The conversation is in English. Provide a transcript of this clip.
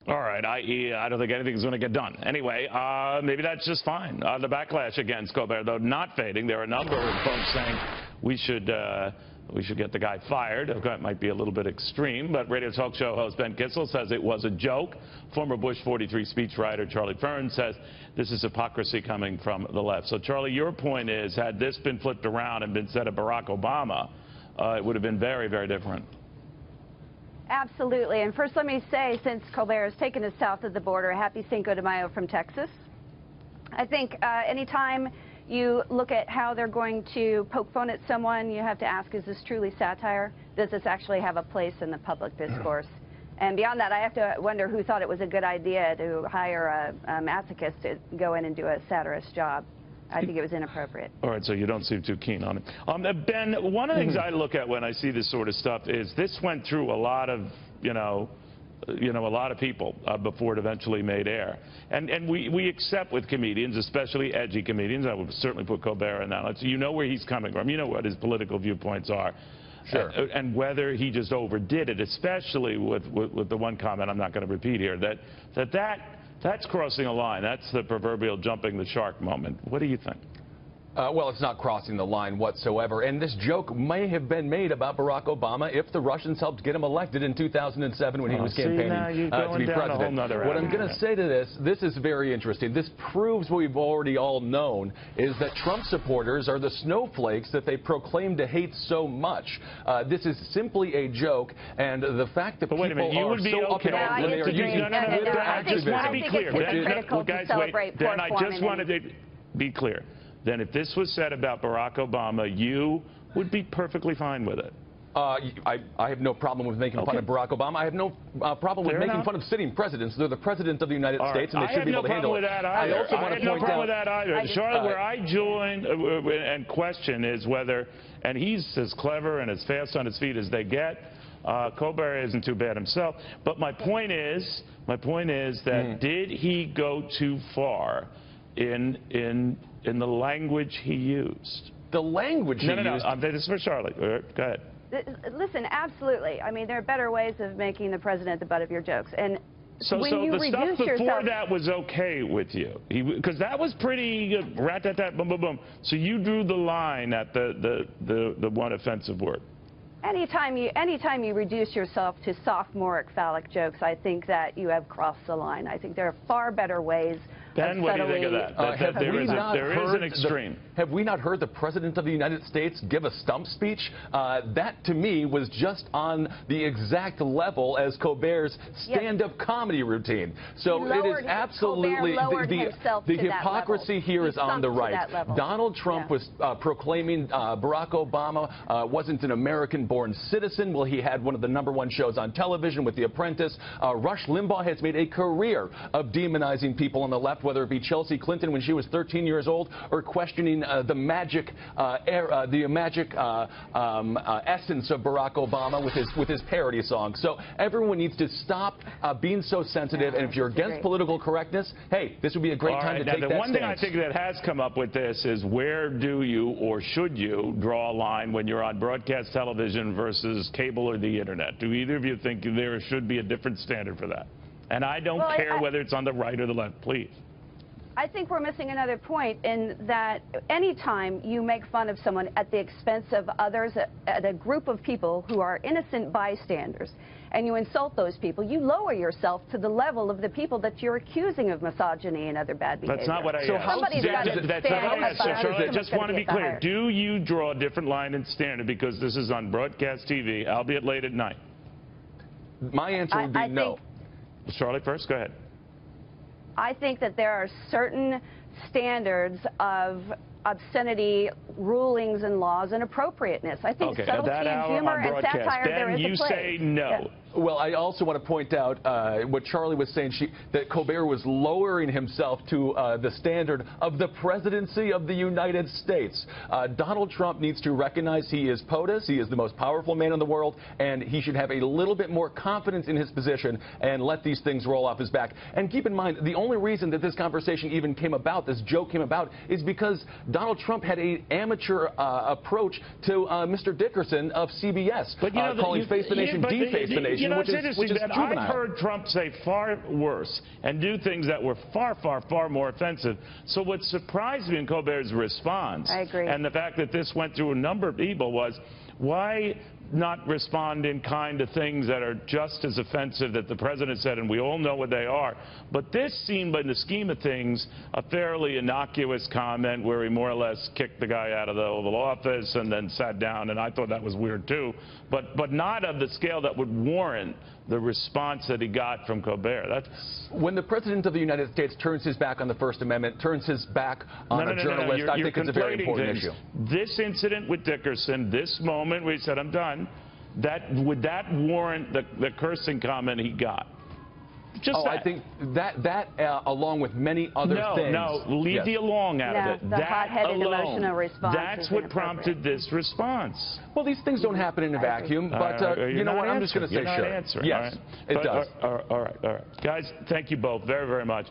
All right, I don't think anything's going to get done. Anyway, maybe that's just fine. The backlash against Colbert, though, not fading. There are a number of folks saying we should get the guy fired. That might be a little bit extreme, but radio talk show host Ben Kissel says it was a joke. Former Bush 43 speechwriter Charlie Fern says this is hypocrisy coming from the left. So, Charlie, your point is, had this been flipped around and been said of Barack Obama, it would have been very, very different. Absolutely. And first, let me say, since Colbert has taken us south of the border, happy Cinco de Mayo from Texas. I think anytime you look at how they're going to poke fun at someone, you have to ask, is this truly satire? Does this actually have a place in the public discourse? And beyond that, I have to wonder who thought it was a good idea to hire a masochist to go in and do a satirist job. I think it was inappropriate. All right, so you don't seem too keen on it. Ben, one of the things I look at when I see this sort of stuff is this went through a lot of, a lot of people before it eventually made air. And we accept with comedians, especially edgy comedians, I would certainly put Colbert in that. You know where he's coming from. You know what his political viewpoints are. Sure. And whether he just overdid it, especially with the one comment I'm not going to repeat here, that's crossing a line. That's the proverbial jumping the shark moment. What do you think? Well, it's not crossing the line whatsoever. And this joke may have been made about Barack Obama if the Russians helped get him elected in 2007 when he was campaigning to be president. What I'm going to say to this is very interesting. This proves what we've already all known, is that Trump supporters are the snowflakes that they proclaim to hate so much. This is simply a joke, and the fact that people are so up in arms when they are using Twitter activism. I just want to be clear. Guys, wait. Dan, I just wanted to be clear. Then if this was said about Barack Obama, you would be perfectly fine with it. I have no problem with making fun of Barack Obama. I have no problem with making fun of sitting presidents. They're the president of the United States, and they should be able to handle it. I also want to point out, Charlie, where I join and question is whether, and he's as clever and as fast on his feet as they get. Colbert isn't too bad himself. But my point is that did he go too far in the language he used? The language he used? No. This is for Charlie. Go ahead. Listen, absolutely. I mean, there are better ways of making the president the butt of your jokes. And so the stuff before that was okay with you, because that was pretty rat-tat-tat, boom, boom, boom. So you drew the line at the one offensive word. Anytime you reduce yourself to sophomoric phallic jokes, I think that you have crossed the line. I think there are far better ways. Ben, what do you think of that? There is an extreme. Have we not heard the President of the United States give a stump speech? That, to me, was just on the exact level as Colbert's stand-up comedy routine. So it is absolutely, the hypocrisy here is on the right. Donald Trump was proclaiming Barack Obama wasn't an American-born citizen. Well, he had one of the #1 shows on television with The Apprentice. Rush Limbaugh has made a career of demonizing people on the left, whether it be Chelsea Clinton when she was 13 years old, or questioning the magic essence of Barack Obama with his parody song. So everyone needs to stop being so sensitive. And if you're against political correctness, hey, this would be a great time to take that stance. The one thing I think that has come up with this is, where do you or should you draw a line when you're on broadcast television versus cable or the internet? Do either of you think there should be a different standard for that? And I don't care whether it's on the right or the left, please. I think we're missing another point in that anytime you make fun of someone at the expense of others, at a group of people who are innocent bystanders, and you insult those people, you lower yourself to the level of the people that you're accusing of misogyny and other bad behavior. That's not what I asked. I just want to be clear. Do you draw a different line and standard because this is on broadcast TV, albeit late at night? My answer would be no. Charlie first, go ahead. I think that there are certain standards of obscenity, rulings and laws, and appropriateness. I think subtlety and humor and satire, there is a place. You say no. Well, I also want to point out what Charlie was saying, that Colbert was lowering himself to the standard of the presidency of the United States. Donald Trump needs to recognize he is POTUS, he is the most powerful man in the world, and he should have a little bit more confidence in his position and let these things roll off his back. And keep in mind, the only reason that this conversation even came about, this joke came about, is because Donald Trump had an amateur approach to Mr. Dickerson of CBS, but, calling Face the Nation, deface the nation, which is juvenile. I've heard Trump say far worse and do things that were far, far, far more offensive. So what surprised me in Colbert's response, I agree, and the fact that this went through a number of people, was why not respond in kind to things that are just as offensive that the president said, and we all know what they are. But this seemed, in the scheme of things, a fairly innocuous comment where he more or less kicked the guy out of the Oval Office and then sat down, and I thought that was weird too, but not of the scale that would warrant the response that he got from Colbert. That's when the President of the United States turns his back on the First Amendment, turns his back on a journalist, I think it's a very important issue. This incident with Dickerson, this moment where he said, I'm done, would that warrant the cursing comment he got? Just I think that along with many other things. No, leave the along out of it. The hot-headed emotional response. That's what prompted this response. Well, these things don't happen in a vacuum, but you know what? I'm just going to say sure. Answering, yes, it does. All right. Guys, thank you both very, very much.